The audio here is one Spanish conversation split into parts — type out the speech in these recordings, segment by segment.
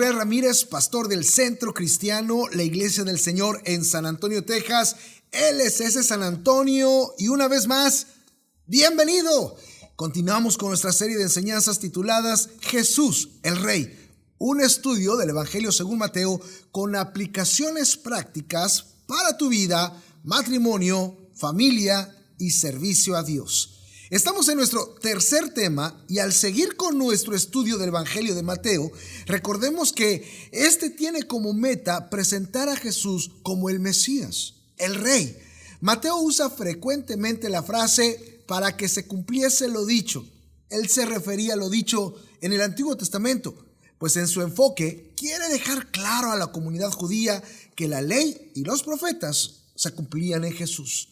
Israel Ramírez, pastor del Centro Cristiano, la Iglesia del Señor en San Antonio, Texas, LSS San Antonio, y una vez más, bienvenido. Continuamos con nuestra serie de enseñanzas tituladas Jesús, el Rey, un estudio del Evangelio según Mateo con aplicaciones prácticas para tu vida, matrimonio, familia y servicio a Dios. Estamos en nuestro tercer tema y al seguir con nuestro estudio del Evangelio de Mateo, recordemos que este tiene como meta presentar a Jesús como el Mesías, el Rey. Mateo usa frecuentemente la frase para que se cumpliese lo dicho. Él se refería a lo dicho en el Antiguo Testamento, pues en su enfoque quiere dejar claro a la comunidad judía que la ley y los profetas se cumplían en Jesús.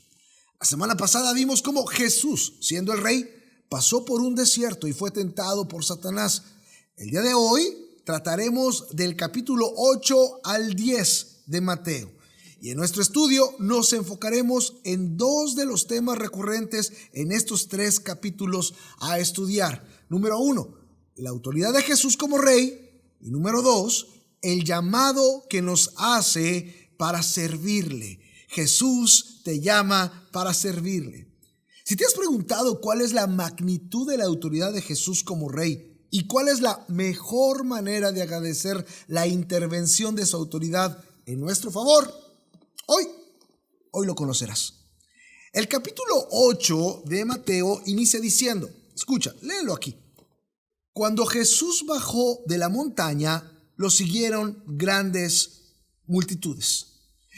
La semana pasada vimos cómo Jesús, siendo el Rey, pasó por un desierto y fue tentado por Satanás. El día de hoy trataremos del capítulo 8 al 10 de Mateo. Y en nuestro estudio nos enfocaremos en dos de los temas recurrentes en estos tres capítulos a estudiar. Número 1, la autoridad de Jesús como Rey. Y número 2, el llamado que nos hace para servirle. Jesús te llama para servirle. Si te has preguntado cuál es la magnitud de la autoridad de Jesús como Rey y cuál es la mejor manera de agradecer la intervención de su autoridad en nuestro favor, hoy lo conocerás. El capítulo 8 de Mateo inicia diciendo, escucha, léelo aquí. Cuando Jesús bajó de la montaña, lo siguieron grandes multitudes.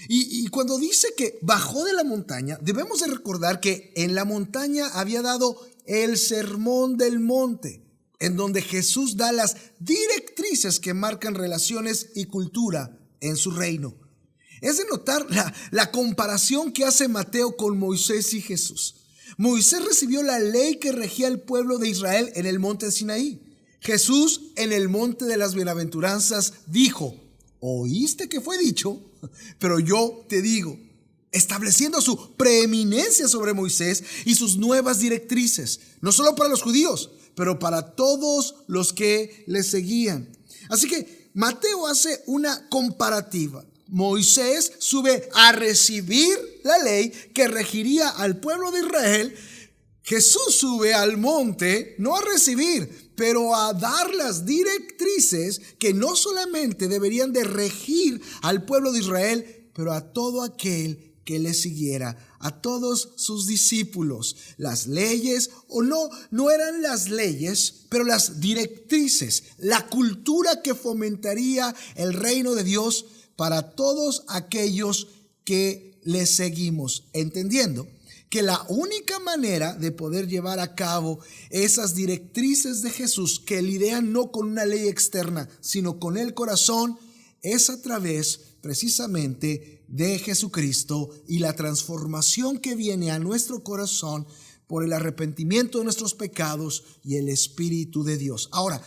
Y cuando dice que bajó de la montaña, debemos de recordar que en la montaña había dado el sermón del monte, en donde Jesús da las directrices que marcan relaciones y cultura en su reino. Es de notar la comparación que hace Mateo con Moisés y Jesús. Moisés recibió la ley que regía al pueblo de Israel en el monte Sinaí. Jesús en el monte de las bienaventuranzas dijo, ¿oíste que fue dicho? Pero yo te digo, estableciendo su preeminencia sobre Moisés y sus nuevas directrices, no solo para los judíos, pero para todos los que le seguían. Así que Mateo hace una comparativa. Moisés sube a recibir la ley que regiría al pueblo de Israel. Jesús sube al monte no a recibir, pero a dar las directrices que no solamente deberían de regir al pueblo de Israel, pero a todo aquel que le siguiera, a todos sus discípulos. Las leyes, o no eran las leyes, pero las directrices, la cultura que fomentaría el reino de Dios para todos aquellos que le seguimos, entendiendo que la única manera de poder llevar a cabo esas directrices de Jesús que lidian no con una ley externa, sino con el corazón, es a través precisamente de Jesucristo y la transformación que viene a nuestro corazón por el arrepentimiento de nuestros pecados y el Espíritu de Dios. Ahora,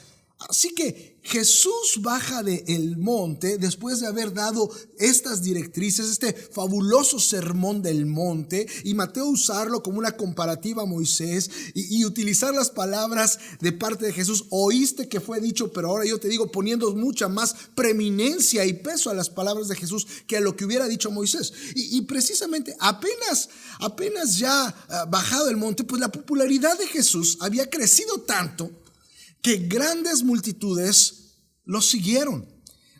así que Jesús baja del monte después de haber dado estas directrices, este fabuloso sermón del monte, y Mateo usarlo como una comparativa a Moisés y utilizar las palabras de parte de Jesús. Oíste que fue dicho, pero ahora yo te digo, poniendo mucha más preeminencia y peso a las palabras de Jesús que a lo que hubiera dicho Moisés. Y precisamente apenas ya bajado del monte, pues la popularidad de Jesús había crecido tanto que grandes multitudes lo siguieron.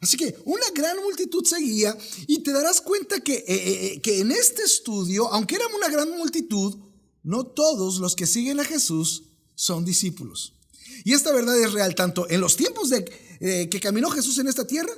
Así que una gran multitud seguía, y te darás cuenta que en este estudio, aunque era una gran multitud, no todos los que siguen a Jesús son discípulos. Y esta verdad es real tanto en los tiempos que caminó Jesús en esta tierra,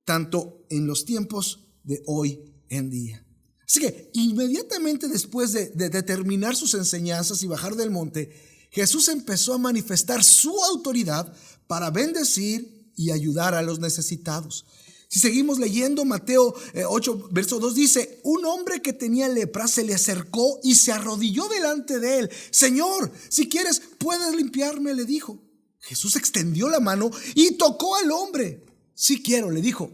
tanto en los tiempos de hoy en día. Así que inmediatamente después de terminar sus enseñanzas y bajar del monte, Jesús empezó a manifestar su autoridad para bendecir y ayudar a los necesitados. Si seguimos leyendo, Mateo 8, verso 2 dice, un hombre que tenía lepra se le acercó y se arrodilló delante de él. Señor, si quieres, puedes limpiarme, le dijo. Jesús extendió la mano y tocó al hombre. Sí quiero, le dijo.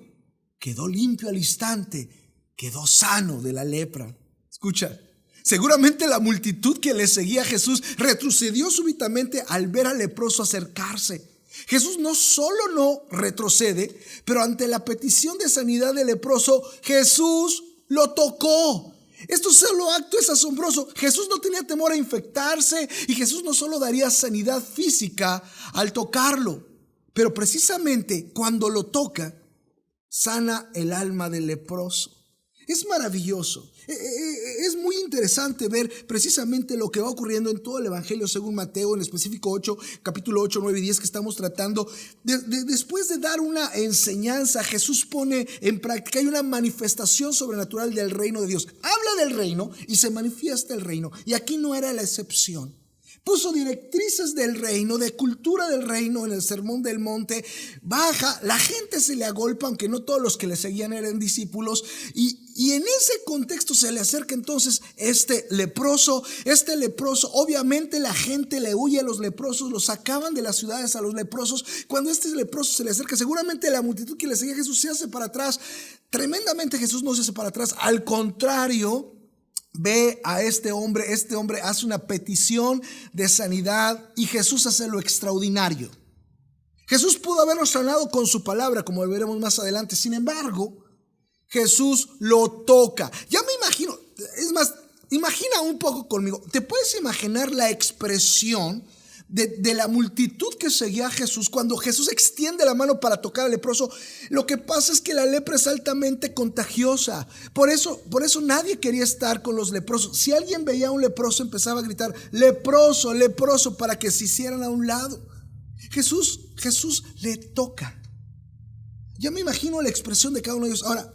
Quedó limpio al instante, quedó sano de la lepra. Escucha. Seguramente la multitud que le seguía a Jesús retrocedió súbitamente al ver al leproso acercarse. Jesús no solo no retrocede, pero ante la petición de sanidad del leproso, Jesús lo tocó. Esto solo acto es asombroso. Jesús no tenía temor a infectarse y Jesús no solo daría sanidad física al tocarlo, pero precisamente cuando lo toca, sana el alma del leproso. Es maravilloso. Es muy interesante ver precisamente lo que va ocurriendo en todo el Evangelio según Mateo, en específico capítulo 8, 9 y 10 que estamos tratando. Después de dar una enseñanza, Jesús pone en práctica, hay una manifestación sobrenatural del reino de Dios. Habla del reino y se manifiesta el reino. Y aquí no era la excepción. Puso directrices del reino, de cultura del reino en el Sermón del Monte. Baja, la gente se le agolpa, aunque no todos los que le seguían eran discípulos. Y en ese contexto se le acerca entonces este leproso. Obviamente la gente le huye a los leprosos, los sacaban de las ciudades a los leprosos. Cuando este leproso se le acerca, seguramente la multitud que le seguía a Jesús se hace para atrás. Tremendamente Jesús no se hace para atrás, al contrario. Ve a este hombre hace una petición de sanidad y Jesús hace lo extraordinario. Jesús pudo habernos sanado con su palabra, como veremos más adelante. Sin embargo, Jesús lo toca. Ya me imagino, es más, imagina un poco conmigo. ¿Te puedes imaginar la expresión de la multitud que seguía a Jesús cuando Jesús extiende la mano para tocar al leproso? Lo que pasa es que la lepra es altamente contagiosa. Por eso nadie quería estar con los leprosos. Si alguien veía a un leproso, empezaba a gritar: leproso, leproso, para que se hicieran a un lado. Jesús le toca. Ya me imagino la expresión de cada uno de ellos. Ahora,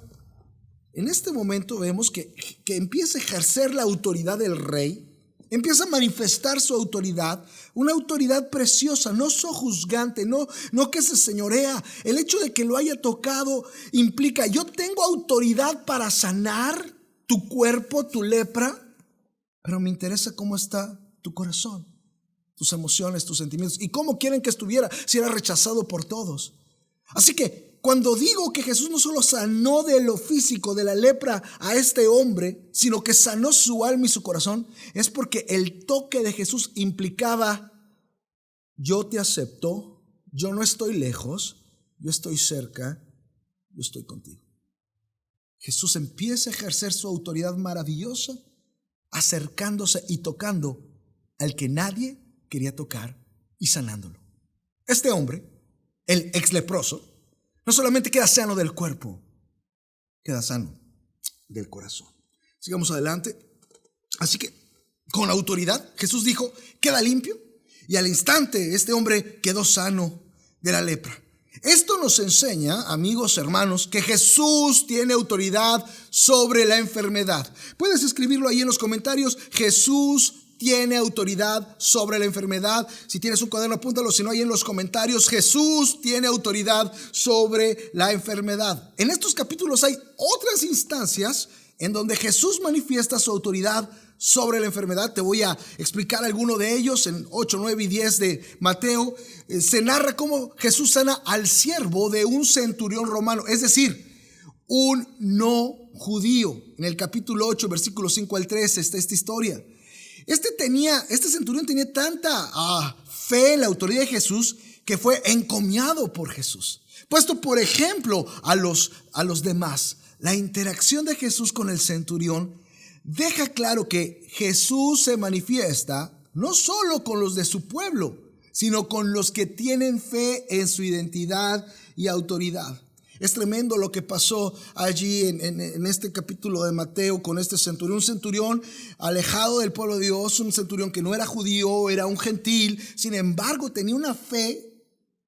en este momento vemos que empieza a ejercer la autoridad del rey. Empieza a manifestar su autoridad, una autoridad preciosa, no sojuzgante, no que se señorea. El hecho de que lo haya tocado implica: yo tengo autoridad para sanar tu cuerpo, tu lepra, pero me interesa cómo está tu corazón, tus emociones, tus sentimientos y cómo quieren que estuviera si era rechazado por todos. Así que cuando digo que Jesús no solo sanó de lo físico, de la lepra a este hombre, sino que sanó su alma y su corazón, es porque el toque de Jesús implicaba: yo te acepto, yo no estoy lejos, yo estoy cerca, yo estoy contigo. Jesús empieza a ejercer su autoridad maravillosa, acercándose y tocando al que nadie quería tocar y sanándolo. Este hombre, el ex leproso, no solamente queda sano del cuerpo, queda sano del corazón. Sigamos adelante. Así que con autoridad Jesús dijo: queda limpio, y al instante este hombre quedó sano de la lepra. Esto nos enseña, amigos, hermanos, que Jesús tiene autoridad sobre la enfermedad. Puedes escribirlo ahí en los comentarios: Jesús tiene autoridad sobre la enfermedad. Si tienes un cuaderno, apúntalo. Si no, ahí en los comentarios: Jesús tiene autoridad sobre la enfermedad. En estos capítulos hay otras instancias en donde Jesús manifiesta su autoridad sobre la enfermedad. Te voy a explicar alguno de ellos. En 8, 9 y 10 de Mateo se narra cómo Jesús sana al siervo de un centurión romano, es decir, un no judío. En el capítulo 8, versículos 5 al 13 está esta historia. Este centurión tenía tanta fe en la autoridad de Jesús que fue encomiado por Jesús, puesto por ejemplo a los demás. La interacción de Jesús con el centurión deja claro que Jesús se manifiesta no solo con los de su pueblo, sino con los que tienen fe en su identidad y autoridad. Es tremendo lo que pasó allí en este capítulo de Mateo con este centurión. Un centurión alejado del pueblo de Dios, un centurión que no era judío, era un gentil. Sin embargo, tenía una fe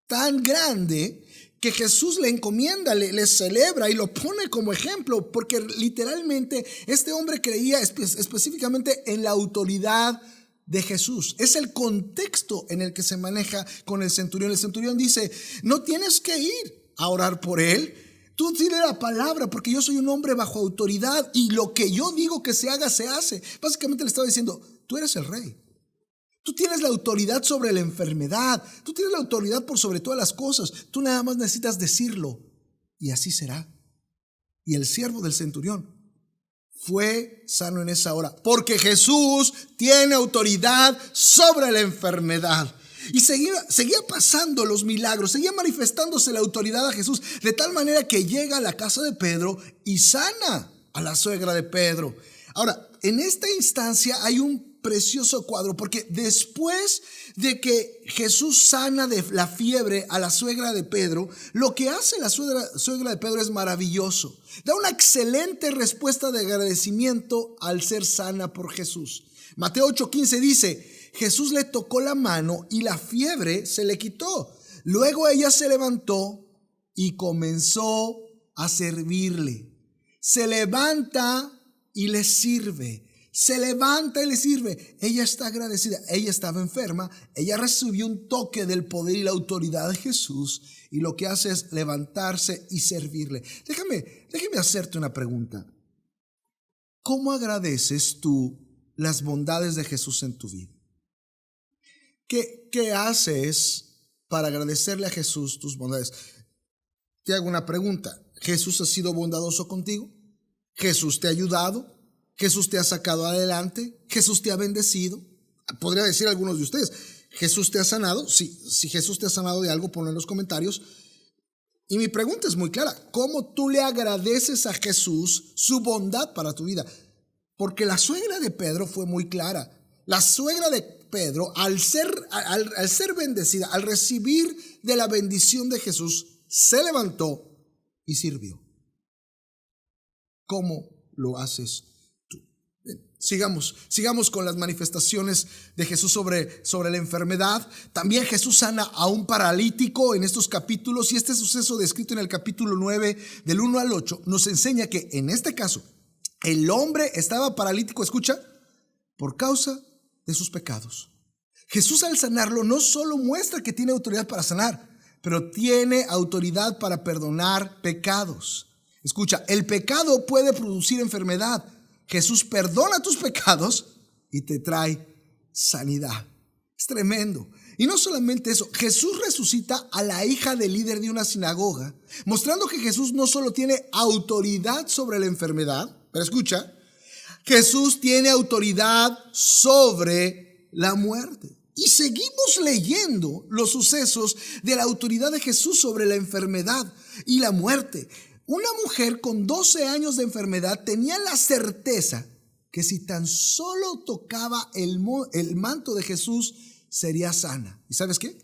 tan grande que Jesús le encomienda, le celebra y lo pone como ejemplo, porque literalmente este hombre creía específicamente en la autoridad de Jesús. Es el contexto en el que se maneja con el centurión. El centurión dice: no tienes que ir a orar por él, tú dile la palabra, porque yo soy un hombre bajo autoridad y lo que yo digo que se haga, se hace. Básicamente le estaba diciendo: tú eres el rey, tú tienes la autoridad sobre la enfermedad, tú tienes la autoridad por sobre todas las cosas, tú nada más necesitas decirlo y así será. Y el siervo del centurión fue sano en esa hora, porque Jesús tiene autoridad sobre la enfermedad. Y seguía pasando los milagros, seguía manifestándose la autoridad a Jesús, de tal manera que llega a la casa de Pedro y sana a la suegra de Pedro. Ahora, en esta instancia hay un precioso cuadro, porque después de que Jesús sana de la fiebre a la suegra de Pedro, lo que hace la suegra de Pedro es maravilloso. Da una excelente respuesta de agradecimiento al ser sana por Jesús. Mateo 8:15 dice: Jesús le tocó la mano y la fiebre se le quitó. Luego ella se levantó y comenzó a servirle. Se levanta y le sirve. Se levanta y le sirve. Ella está agradecida. Ella estaba enferma. Ella recibió un toque del poder y la autoridad de Jesús. Y lo que hace es levantarse y servirle. Déjame hacerte una pregunta. ¿Cómo agradeces tú las bondades de Jesús en tu vida? ¿Qué haces para agradecerle a Jesús tus bondades? Te hago una pregunta. ¿Jesús ha sido bondadoso contigo? ¿Jesús te ha ayudado? ¿Jesús te ha sacado adelante? ¿Jesús te ha bendecido? Podría decir algunos de ustedes: ¿Jesús te ha sanado? Si Jesús te ha sanado de algo, ponlo en los comentarios. Y mi pregunta es muy clara: ¿cómo tú le agradeces a Jesús su bondad para tu vida? Porque la suegra de Pedro fue muy clara. La suegra de Pedro, al ser bendecida, al recibir de la bendición de Jesús, se levantó y sirvió. ¿Cómo lo haces tú? Bien, sigamos con las manifestaciones de Jesús sobre la enfermedad. También Jesús sana a un paralítico en estos capítulos, y este suceso descrito en el capítulo 9 del 1 al 8 nos enseña que en este caso el hombre estaba paralítico, escucha, por causa de sus pecados. Jesús, al sanarlo, no solo muestra que tiene autoridad para sanar, pero tiene autoridad para perdonar pecados. Escucha, el pecado puede producir enfermedad. Jesús perdona tus pecados y te trae sanidad. Es tremendo. Y no solamente eso, Jesús resucita a la hija del líder de una sinagoga, mostrando que Jesús no solo tiene autoridad sobre la enfermedad, pero escucha, Jesús tiene autoridad sobre la muerte. Y seguimos leyendo los sucesos de la autoridad de Jesús sobre la enfermedad y la muerte. Una mujer con 12 años de enfermedad tenía la certeza que si tan solo tocaba el manto de Jesús, sería sana. ¿Y sabes qué?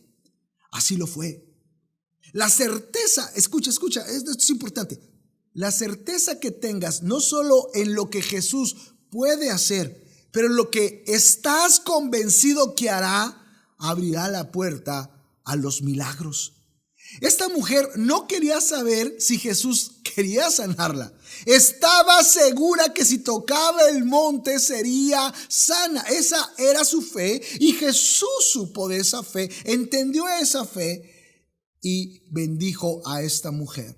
Así lo fue. La certeza, escucha, esto es importante. La certeza que tengas no solo en lo que Jesús puede hacer, pero en lo que estás convencido que hará, abrirá la puerta a los milagros. Esta mujer no quería saber si Jesús quería sanarla. Estaba segura que si tocaba el monte sería sana. Esa era su fe, y Jesús supo de esa fe, entendió esa fe y bendijo a esta mujer.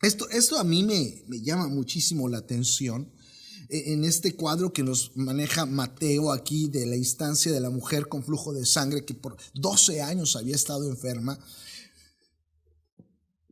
Esto a mí me llama muchísimo la atención. En este cuadro que nos maneja Mateo aquí, de la instancia de la mujer con flujo de sangre que por 12 años había estado enferma,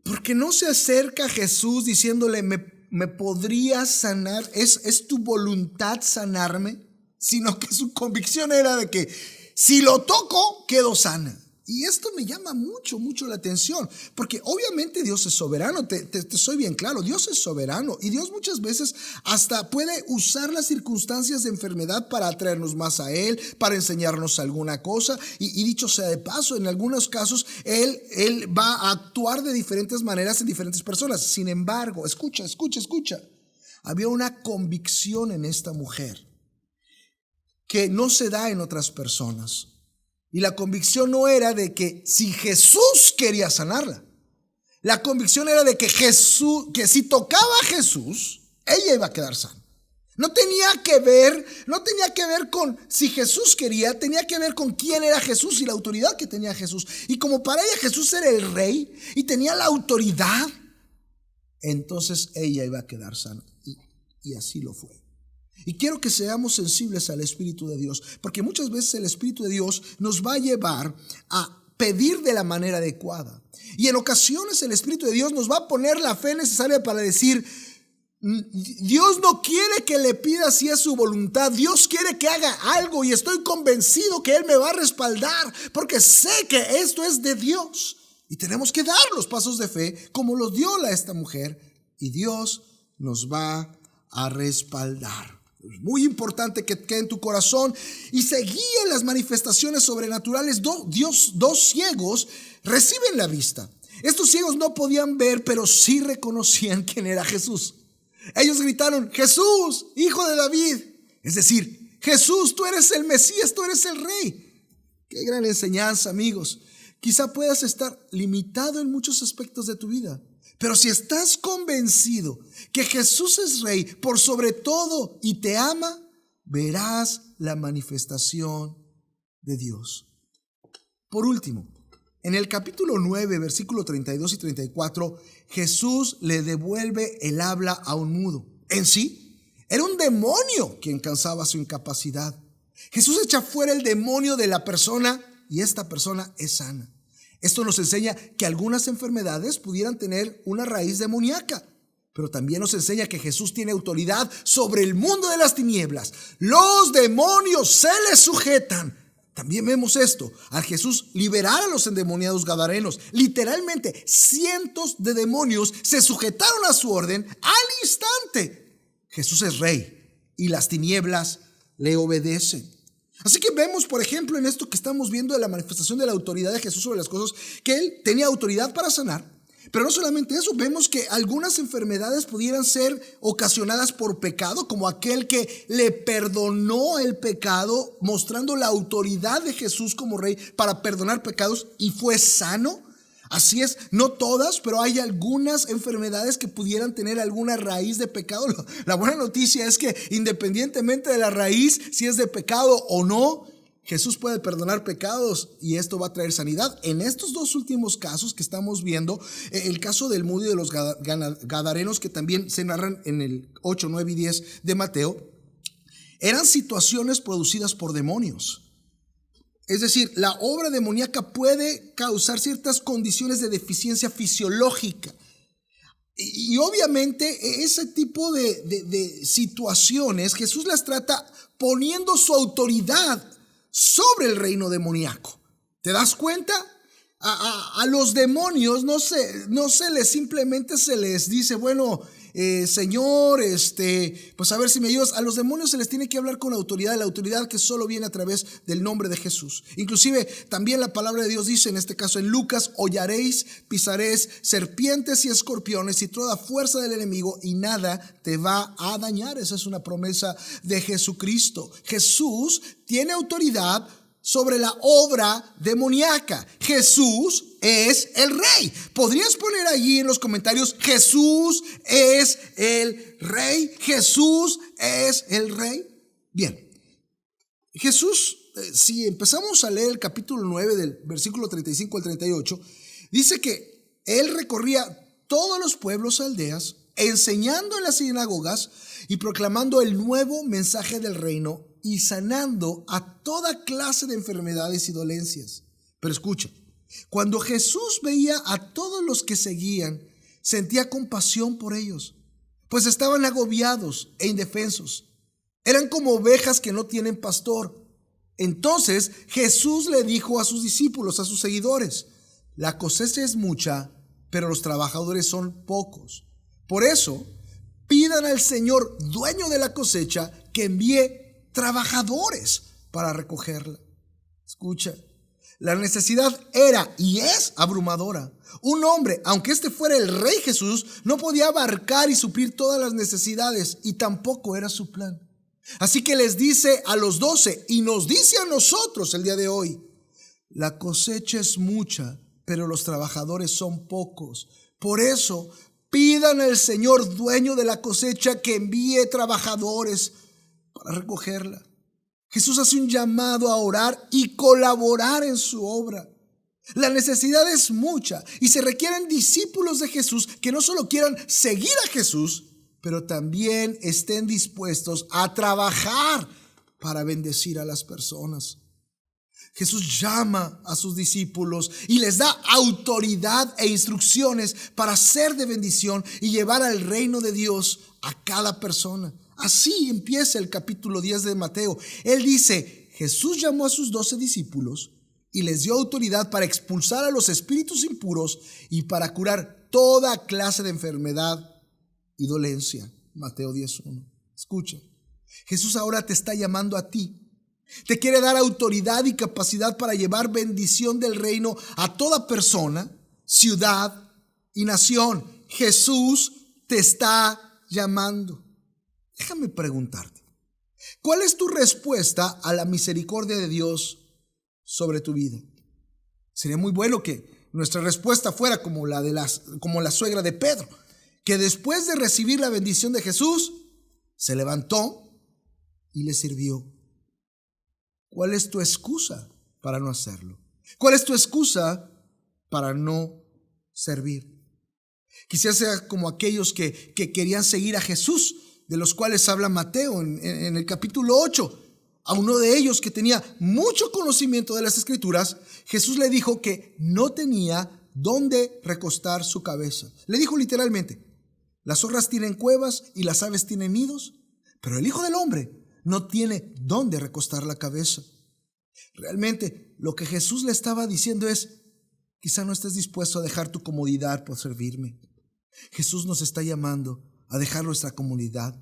porque no se acerca a Jesús diciéndole: ¿me podrías sanar? ¿Es tu voluntad sanarme? Sino que su convicción era de que si lo toco, quedo sana. Y esto me llama mucho la atención, porque obviamente Dios es soberano, te soy bien claro, Dios es soberano, y Dios muchas veces hasta puede usar las circunstancias de enfermedad para atraernos más a Él, para enseñarnos alguna cosa, y dicho sea de paso, en algunos casos Él va a actuar de diferentes maneras en diferentes personas. Sin embargo, escucha, había una convicción en esta mujer que no se da en otras personas. Y la convicción no era de que si Jesús quería sanarla. La convicción era de que si tocaba a Jesús, ella iba a quedar sana. No tenía que ver con si Jesús quería, tenía que ver con quién era Jesús y la autoridad que tenía Jesús. Y como para ella Jesús era el rey y tenía la autoridad, entonces ella iba a quedar sana. Y así lo fue. Y quiero que seamos sensibles al Espíritu de Dios, porque muchas veces el Espíritu de Dios nos va a llevar a pedir de la manera adecuada. Y en ocasiones el Espíritu de Dios nos va a poner la fe necesaria para decir: Dios no quiere que le pida si es su voluntad. Dios quiere que haga algo y estoy convencido que Él me va a respaldar porque sé que esto es de Dios. Y tenemos que dar los pasos de fe como los dio a esta mujer y Dios nos va a respaldar. Es muy importante que quede en tu corazón y se guíe en las manifestaciones sobrenaturales. Dos ciegos reciben la vista. Estos ciegos no podían ver, pero sí reconocían quién era Jesús. Ellos gritaron: Jesús, hijo de David. Es decir, Jesús, tú eres el Mesías, tú eres el Rey. Qué gran enseñanza, amigos. Quizá puedas estar limitado en muchos aspectos de tu vida, pero si estás convencido que Jesús es Rey por sobre todo y te ama, verás la manifestación de Dios. Por último, en el capítulo 9, versículo 32 y 34, Jesús le devuelve el habla a un mudo. En sí, era un demonio quien causaba su incapacidad. Jesús echa fuera el demonio de la persona y esta persona es sana. Esto nos enseña que algunas enfermedades pudieran tener una raíz demoníaca, pero también nos enseña que Jesús tiene autoridad sobre el mundo de las tinieblas. Los demonios se le sujetan. También vemos esto, al Jesús liberar a los endemoniados gadarenos. Literalmente cientos de demonios se sujetaron a su orden al instante. Jesús es Rey y las tinieblas le obedecen. Así que vemos, por ejemplo, en esto que estamos viendo de la manifestación de la autoridad de Jesús sobre las cosas, que Él tenía autoridad para sanar. Pero no solamente eso, vemos que algunas enfermedades pudieran ser ocasionadas por pecado, como aquel que le perdonó el pecado, mostrando la autoridad de Jesús como Rey para perdonar pecados y fue sano. Así es, no todas, pero hay algunas enfermedades que pudieran tener alguna raíz de pecado. La buena noticia es que independientemente de la raíz, si es de pecado o no, Jesús puede perdonar pecados y esto va a traer sanidad. En estos dos últimos casos que estamos viendo, el caso del mudo y de los gadarenos, que también se narran en el 8, 9 y 10 de Mateo, eran situaciones producidas por demonios. Es decir, la obra demoníaca puede causar ciertas condiciones de deficiencia fisiológica. Y obviamente ese tipo de situaciones Jesús las trata poniendo su autoridad sobre el reino demoníaco. ¿Te das cuenta? A los demonios no se les simplemente se les dice, bueno, Señor, pues a ver si me ayudas. A los demonios se les tiene que hablar con autoridad, la autoridad que solo viene a través del nombre de Jesús. Inclusive también la palabra de Dios dice, en este caso en Lucas: hollaréis, pisaréis serpientes y escorpiones y toda fuerza del enemigo y nada te va a dañar. Esa es una promesa de Jesucristo. Jesús tiene autoridad sobre la obra demoníaca. Jesús es el Rey. ¿Podrías poner allí en los comentarios: Jesús es el Rey? ¿Jesús es el Rey? Bien, Jesús, si empezamos a leer el capítulo 9 del versículo 35 al 38, dice que Él recorría todos los pueblos, aldeas, enseñando en las sinagogas y proclamando el nuevo mensaje del reino y sanando a toda clase de enfermedades y dolencias. Pero escucha, cuando Jesús veía a todos los que seguían, sentía compasión por ellos, pues estaban agobiados e indefensos. Eran como ovejas que no tienen pastor. Entonces Jesús le dijo a sus discípulos, a sus seguidores: la cosecha es mucha, pero los trabajadores son pocos. Por eso, pidan al Señor, dueño de la cosecha, que envíe trabajadores para recogerla. Escucha, la necesidad era y es abrumadora. Un hombre, aunque este fuera el Rey Jesús, no podía abarcar y suplir todas las necesidades y tampoco era su plan. Así que les dice a los 12 y nos dice a nosotros el día de hoy: la cosecha es mucha, pero los trabajadores son pocos. Por eso, pidan al Señor, dueño de la cosecha, que envíe trabajadores para recogerla. Jesús hace un llamado a orar y colaborar en su obra. La necesidad es mucha y se requieren discípulos de Jesús que no solo quieran seguir a Jesús, pero también estén dispuestos a trabajar para bendecir a las personas. Jesús llama a sus discípulos y les da autoridad e instrucciones para ser de bendición y llevar al reino de Dios a cada persona. Así empieza el capítulo 10 de Mateo. Él dice, Jesús llamó a sus 12 discípulos y les dio autoridad para expulsar a los espíritus impuros y para curar toda clase de enfermedad y dolencia. Mateo 10:1. Escucha, Jesús ahora te está llamando a ti. Te quiere dar autoridad y capacidad para llevar bendición del reino a toda persona, ciudad y nación. Jesús te está llamando. Déjame preguntarte, ¿cuál es tu respuesta a la misericordia de Dios sobre tu vida? Sería muy bueno que nuestra respuesta fuera como la suegra de Pedro, que después de recibir la bendición de Jesús, se levantó y le sirvió. ¿Cuál es tu excusa para no hacerlo? ¿Cuál es tu excusa para no servir? Quizás sea como aquellos que querían seguir a Jesús, de los cuales habla Mateo en el capítulo 8. A uno de ellos que tenía mucho conocimiento de las Escrituras, Jesús le dijo que no tenía dónde recostar su cabeza. Le dijo literalmente, las zorras tienen cuevas y las aves tienen nidos, pero el Hijo del Hombre no tiene dónde recostar la cabeza. Realmente lo que Jesús le estaba diciendo es, quizá no estés dispuesto a dejar tu comodidad por servirme. Jesús nos está llamando a dejar nuestra comodidad,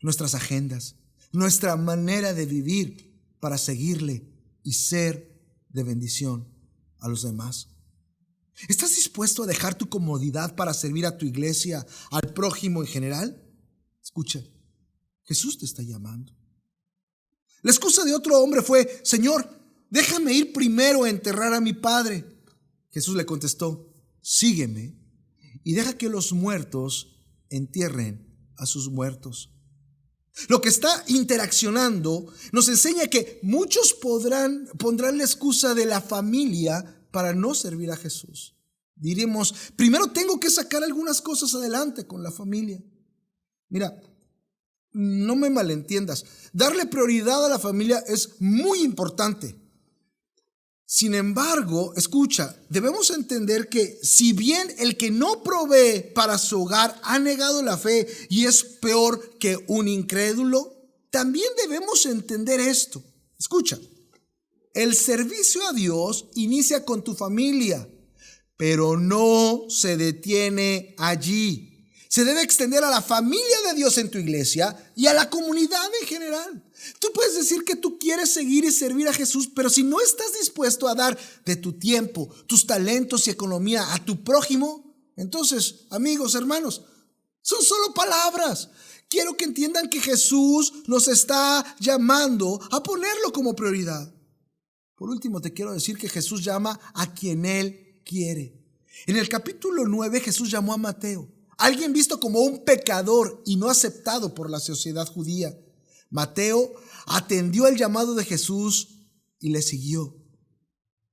nuestras agendas, nuestra manera de vivir para seguirle y ser de bendición a los demás. ¿Estás dispuesto a dejar tu comodidad para servir a tu iglesia, al prójimo en general? Escucha, Jesús te está llamando. La excusa de otro hombre fue, Señor, déjame ir primero a enterrar a mi padre. Jesús le contestó, sígueme y deja que los muertos entierren a sus muertos. Lo que está interaccionando nos enseña que muchos pondrán la excusa de la familia para no servir a Jesús. Diremos, primero tengo que sacar algunas cosas adelante con la familia. Mira, no me malentiendas, darle prioridad a la familia es muy importante. Sin embargo, escucha, debemos entender que si bien el que no provee para su hogar ha negado la fe y es peor que un incrédulo, también debemos entender esto. Escucha, el servicio a Dios inicia con tu familia, pero no se detiene allí. Se debe extender a la familia de Dios en tu iglesia y a la comunidad en general. Tú puedes decir que tú quieres seguir y servir a Jesús, pero si no estás dispuesto a dar de tu tiempo, tus talentos y economía a tu prójimo, entonces, amigos, hermanos, son solo palabras. Quiero que entiendan que Jesús nos está llamando a ponerlo como prioridad. Por último, te quiero decir que Jesús llama a quien Él quiere. En el capítulo 9, Jesús llamó a Mateo, alguien visto como un pecador y no aceptado por la sociedad judía. Mateo atendió el llamado de Jesús y le siguió.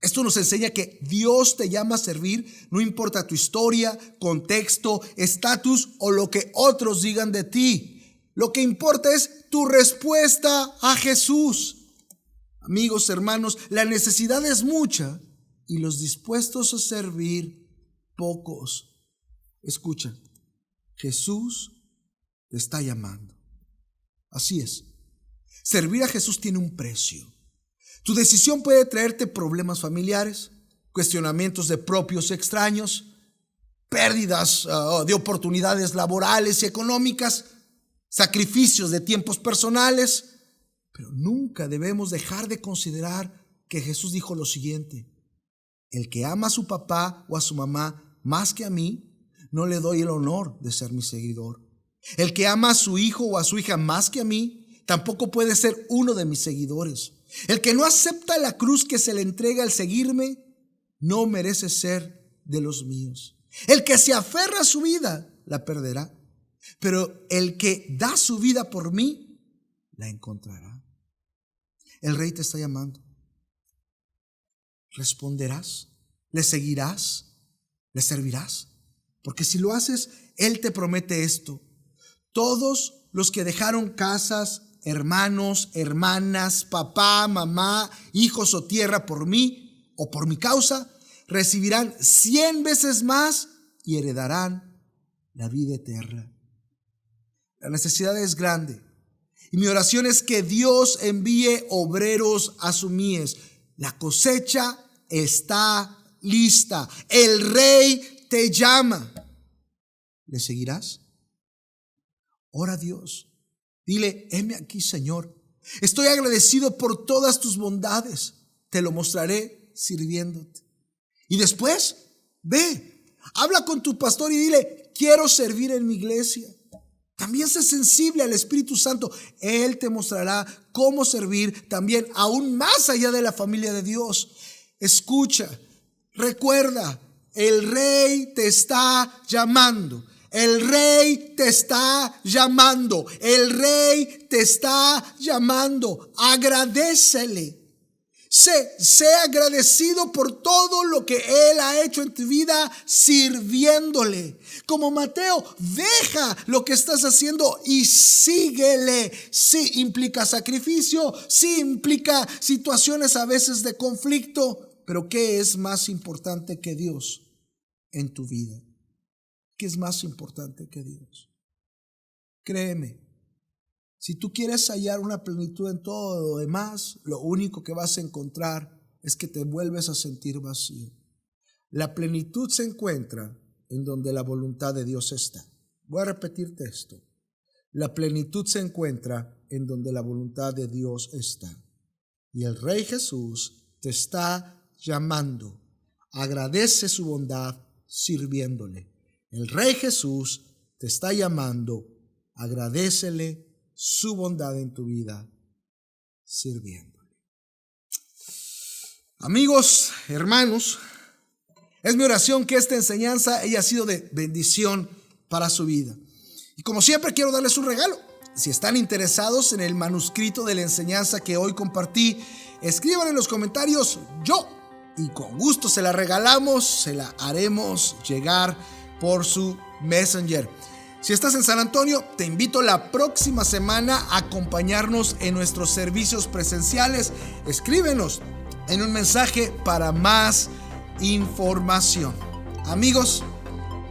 Esto nos enseña que Dios te llama a servir, no importa tu historia, contexto, estatus o lo que otros digan de ti. Lo que importa es tu respuesta a Jesús. Amigos, hermanos, la necesidad es mucha y los dispuestos a servir pocos. Escucha, Jesús te está llamando. Así es. Servir a Jesús tiene un precio. Tu decisión puede traerte problemas familiares, cuestionamientos de propios y extraños, pérdidas de oportunidades laborales y económicas, sacrificios de tiempos personales, pero nunca debemos dejar de considerar que Jesús dijo lo siguiente: el que ama a su papá o a su mamá más que a mí, no le doy el honor de ser mi seguidor. El que ama a su hijo o a su hija más que a mí, tampoco puede ser uno de mis seguidores. El que no acepta la cruz que se le entrega al seguirme, no merece ser de los míos. El que se aferra a su vida, la perderá. Pero el que da su vida por mí, la encontrará. El Rey te está llamando. ¿Responderás? ¿Le seguirás? ¿Le servirás? Porque si lo haces, Él te promete esto: todos los que dejaron casas, hermanos, hermanas, papá, mamá, hijos o tierra por mí o por mi causa, recibirán 100 veces más y heredarán la vida eterna. La necesidad es grande y mi oración es que Dios envíe obreros a su mies. La cosecha está lista. El Rey te llama. ¿Le seguirás? Ora a Dios. Dile: heme aquí, Señor. Estoy agradecido por todas tus bondades. Te lo mostraré sirviéndote. Y después, ve, habla con tu pastor y dile: quiero servir en mi iglesia. También sé sensible al Espíritu Santo. Él te mostrará cómo servir también aún más allá de la familia de Dios. Escucha, recuerda, el Rey te está llamando. El Rey te está llamando. El Rey te está llamando. Agradécele. Sé agradecido por todo lo que Él ha hecho en tu vida sirviéndole. Como Mateo, deja lo que estás haciendo y síguele. Sí implica sacrificio, sí implica situaciones a veces de conflicto, pero ¿qué es más importante que Dios en tu vida? ¿Qué es más importante que Dios? Créeme. Si tú quieres hallar una plenitud en todo lo demás, lo único que vas a encontrar es que te vuelves a sentir vacío. La plenitud se encuentra en donde la voluntad de Dios está. Voy a repetirte esto. La plenitud se encuentra en donde la voluntad de Dios está. Y el Rey Jesús te está llamando. Agradece su bondad sirviéndole. El Rey Jesús te está llamando. Agradécele su bondad en tu vida, sirviéndole. Amigos, hermanos, es mi oración que esta enseñanza haya sido de bendición para su vida. Y como siempre, quiero darles un regalo. Si están interesados en el manuscrito de la enseñanza que hoy compartí, escriban en los comentarios "yo", y con gusto se la regalamos, se la haremos llegar por su Messenger. Si estás en San Antonio, te invito la próxima semana a acompañarnos en nuestros servicios presenciales. Escríbenos en un mensaje para más información. Amigos,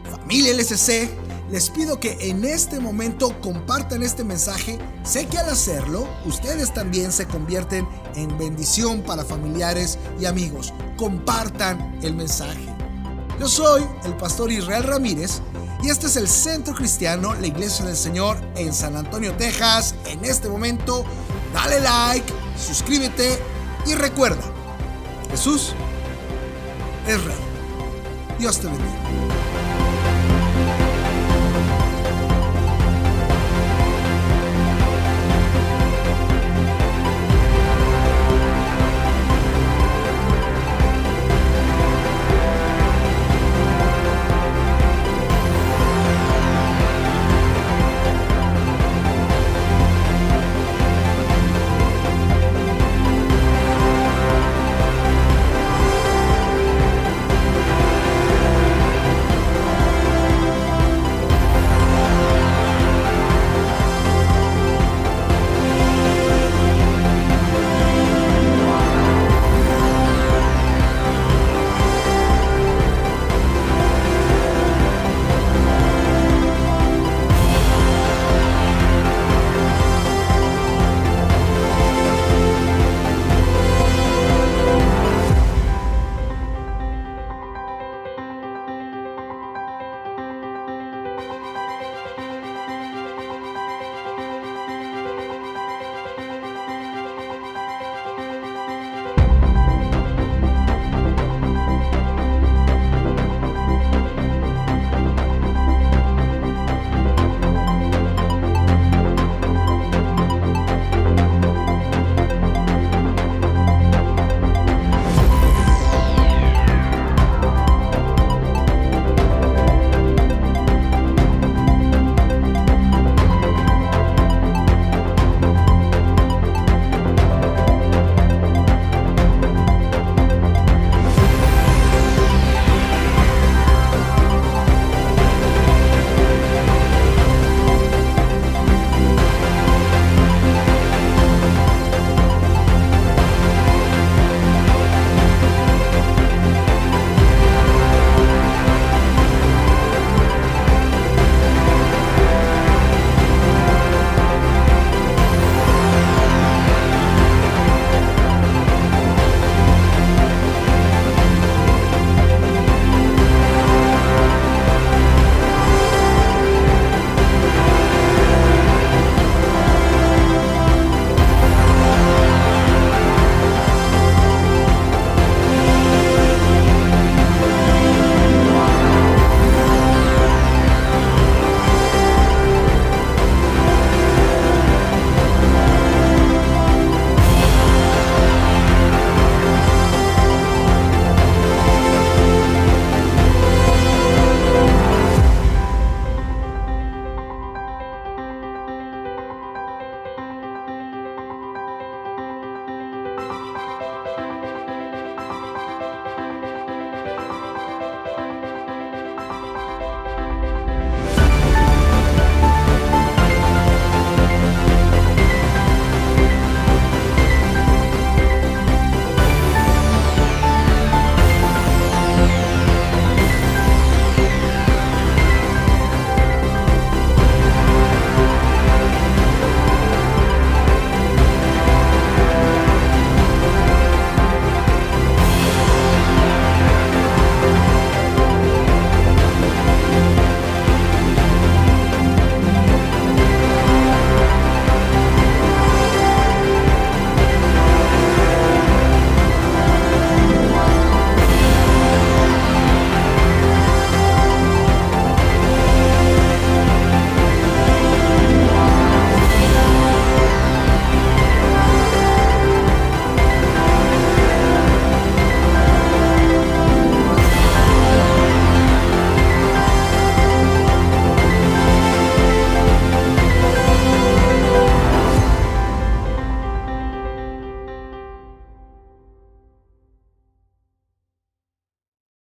familia LSC, les pido que en este momento compartan este mensaje. Sé que al hacerlo, ustedes también se convierten en bendición para familiares y amigos. Compartan el mensaje. Yo soy el pastor Israel Ramírez y este es el Centro Cristiano, la Iglesia del Señor en San Antonio, Texas. En este momento, dale like, suscríbete y recuerda, Jesús es Rey. Dios te bendiga.